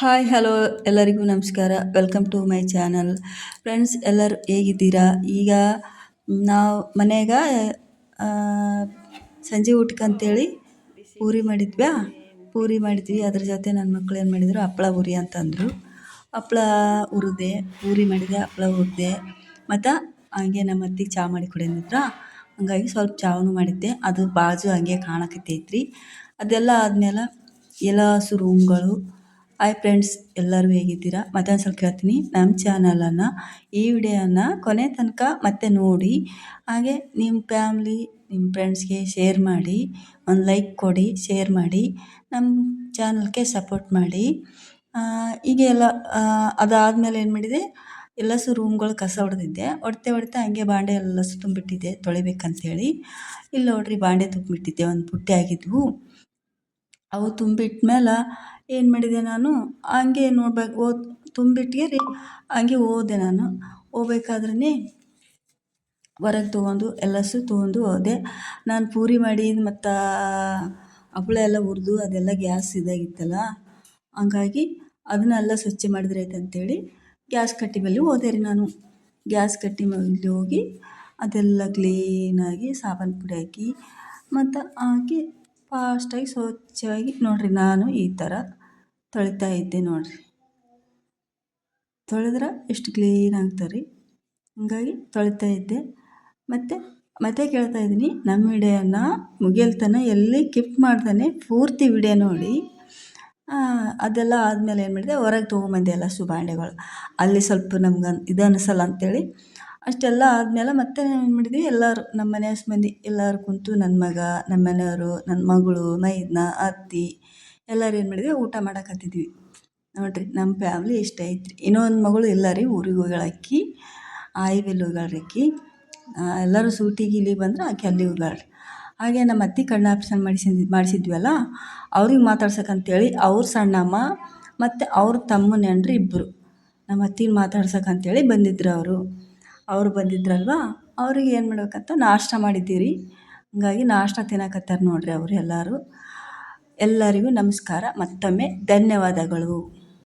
Hi hello ಎಲ್ಲರಿಗೂ ನಮಸ್ಕಾರ. Welcome to my channel. Friends, ಎಲ್ಲರೂ ಹೇಗಿದ್ದೀರಾ? ಈಗ ನಾವು ಮನೆಯಾಗ ಸಂಜೆ ಊಟಕ್ಕಂತೇಳಿ ಪೂರಿ ಮಾಡಿದ್ವಿ. ಅದ್ರ ಜೊತೆ ನನ್ನ ಮಕ್ಳು ಏನು ಮಾಡಿದರು, ಹಪ್ಳ ಉರಿ ಅಂತಂದರು. ಹಪ್ಳ ಹುರಿದೆ, ಪೂರಿ ಮಾಡಿದೆ, ಹಪ್ಳ ಹುರಿದೆ. ಮತ್ತು ಹಂಗೆ ನಮ್ಮ ಅತ್ತಿಗೆ ಚಹಾ ಮಾಡಿ ಕೊಡಿಂದಿದ್ರ, ಹಂಗಾಗಿ ಸ್ವಲ್ಪ ಚಾವನ್ನು ಮಾಡಿದ್ದೆ. ಅದು ಬಾಜು ಹಂಗೆ ಕಾಣಕತ್ತೈತ್ರಿ. ಅದೆಲ್ಲ ಆದಮೇಲೆ ಎಲ್ಲ ಹಸು ರೂಮ್ಗಳು. ಹಾಯ್ ಫ್ರೆಂಡ್ಸ್, ಎಲ್ಲರೂ ಹೇಗಿದ್ದೀರಾ? ಮತ್ತೊಂದು ಸ್ವಲ್ಪ ಕೇಳ್ತೀನಿ, ನಮ್ಮ ಚಾನಲನ್ನು ಈ ವಿಡಿಯೋನ ಕೊನೆ ತನಕ ಮತ್ತೆ ನೋಡಿ. ಹಾಗೆ ನಿಮ್ಮ ಫ್ಯಾಮ್ಲಿ, ನಿಮ್ಮ ಫ್ರೆಂಡ್ಸ್ಗೆ ಶೇರ್ ಮಾಡಿ, ಒಂದು ಲೈಕ್ ಕೊಡಿ, ಶೇರ್ ಮಾಡಿ, ನಮ್ಮ ಚಾನಲ್ಗೆ ಸಪೋರ್ಟ್ ಮಾಡಿ. ಈಗ ಎಲ್ಲ ಅದಾದಮೇಲೆ ಏನು ಮಾಡಿದೆ, ಎಲ್ಲಸು ರೂಮ್ಗಳು ಕಸ ಹೊಡೆದಿದ್ದೆ. ಹೊಡ್ತಾ ಹಂಗೆ ಬಾಂಡೆ ಎಲ್ಲಸು ತುಂಬಿಟ್ಟಿದ್ದೆ ತೊಳಿಬೇಕಂತೇಳಿ. ಇಲ್ಲಿ ನೋಡ್ರಿ, ಬಾಂಡೆ ತುಂಬಿಟ್ಟಿದ್ದೆ, ಒಂದು ಪುಟ್ಟಿ ಆಗಿದ್ವು. ಅವು ತುಂಬಿಟ್ಮೇಲೆ ಏನು ಮಾಡಿದೆ, ನಾನು ಹಂಗೆ ನೋಡ್ಬೇಕು ತುಂಬಿಟ್ಗೆ ಹಂಗೆ ಹೋದೆ. ನಾನು ಹೋಗ್ಬೇಕಾದ್ರೇ ಹೊರಗೆ ತೊಗೊಂಡು ಎಲ್ಲಸು ತೊಗೊಂಡು ಹೋದೆ. ನಾನು ಪೂರಿ ಮಾಡಿದ್ದು ಮತ್ತು ಹಪ್ಪಳ ಎಲ್ಲ ಹುರಿದು ಅದೆಲ್ಲ ಗ್ಯಾಸ್ ಇದಾಗಿತ್ತಲ್ಲ, ಹಂಗಾಗಿ ಅದನ್ನೆಲ್ಲ ಸ್ವಚ್ಛ ಮಾಡಿದ್ರೆ ಆಯ್ತು ಅಂತೇಳಿ ಗ್ಯಾಸ್ ಕಟ್ಟೆ ಮೇಲೆ ಹೋದೆ ರೀ. ನಾನು ಗ್ಯಾಸ್ ಕಟ್ಟೆ ಮೇಲೆ ಹೋಗಿ ಅದೆಲ್ಲ ಕ್ಲೀನಾಗಿ ಸಾಬೂನು ಪುಡಿ ಹಾಕಿ ಮತ್ತು ಹಾಕಿ ಫಾಸ್ಟಾಗಿ ಸ್ವಚ್ಛವಾಗಿ ನೋಡಿರಿ, ನಾನು ಈ ಥರ ತೊಳಿತಾ ಇದ್ದೆ. ನೋಡಿರಿ, ತೊಳೆದ್ರೆ ಎಷ್ಟು ಕ್ಲೀನ್ ಆಗ್ತಾರೆ. ಹಂಗಾಗಿ ತೊಳಿತಾ ಇದ್ದೆ. ಮತ್ತೆ ಕೇಳ್ತಾ ಇದ್ದೀನಿ, ನಮ್ಮ ವಿಡಿಯೋನ ಮುಗಿಯಲ್ತನ ಎಲ್ಲಿ ಕಿಪ್ ಮಾಡ್ತಾನೆ ಪೂರ್ತಿ ವಿಡಿಯೋ ನೋಡಿ. ಅದೆಲ್ಲ ಆದಮೇಲೆ ಏನು ಮಾಡಿದೆ, ಹೊರಗೆ ತೊಗೊಂಬಂದೆ ಎಲ್ಲ ಬಾಂಡೆಗಳು. ಅಲ್ಲಿ ಸ್ವಲ್ಪ ನಮ್ಗೆ ಇದು ಅನಿಸಲ್ಲ ಅಂಥೇಳಿ ಅಷ್ಟೆಲ್ಲ ಆದಮೇಲೆ ಮತ್ತೆ ಏನು ಮಾಡಿದ್ವಿ, ಎಲ್ಲರೂ ನಮ್ಮ ಮನೆ ಮಂದಿ ಎಲ್ಲರೂ ಕುಂತು, ನನ್ನ ಮಗ, ನಮ್ಮ ಮನೆಯವರು, ನನ್ನ ಮಗಳು, ಮೈದ್ನ, ಅತ್ತೆ ಎಲ್ಲರೂ ಏನು ಮಾಡಿದ್ವಿ, ಊಟ ಮಾಡಕತ್ತಿದ್ವಿ. ನೋಡಿರಿ, ನಮ್ಮ ಫ್ಯಾಮ್ಲಿ ಇಷ್ಟ ಐತ್ರಿ. ಇನ್ನೊಂದು ಮಗಳು ಇಲ್ಲ ರೀ, ಊರಿಗೆ ಹೋಗ್ಯಾಳಕ್ಕಿ, ಆಯ್ವೆಲ್ಲಿ ಹೋಗ್ಯಾಳ್ರಿ. ಎಲ್ಲರೂ ಸೂಟಿಗೆ ಇಲ್ಲಿ ಬಂದ್ರೆ ಆಕೆ ಅಲ್ಲಿ ಹೋಗ್ಯಾಳ್ರಿ. ಹಾಗೆ ನಮ್ಮ ಅತ್ತೆ ಕಣ್ಣು ಆಪ್ರೇಷನ್ ಮಾಡಿಸಿದ್ವಲ್ಲ, ಅವ್ರಿಗೆ ಮಾತಾಡ್ಸಕ್ಕಂತೇಳಿ ಅವ್ರ ಸಣ್ಣಮ್ಮ ಮತ್ತು ಅವ್ರ ತಮ್ಮನ ಹೆಂಡ್ರು ಇಬ್ಬರು ನಮ್ಮ ಅತ್ತಿನ ಮಾತಾಡ್ಸಕ್ಕಂತೇಳಿ ಬಂದಿದ್ರು. ಅವರು ಬಂದಿದ್ರಲ್ವ, ಅವ್ರಿಗೆ ಏನು ಮಾಡ್ಬೇಕಂತ ನಾಷ್ಟ ಮಾಡಿದ್ದೀರಿ. ಹಂಗಾಗಿ ನಾಷ್ಟ ತಿನ್ನಕತ್ತಾರೆ ನೋಡಿರಿ ಅವರು ಎಲ್ಲರೂ. ಎಲ್ಲರಿಗೂ ನಮಸ್ಕಾರ, ಮತ್ತೊಮ್ಮೆ ಧನ್ಯವಾದಗಳು.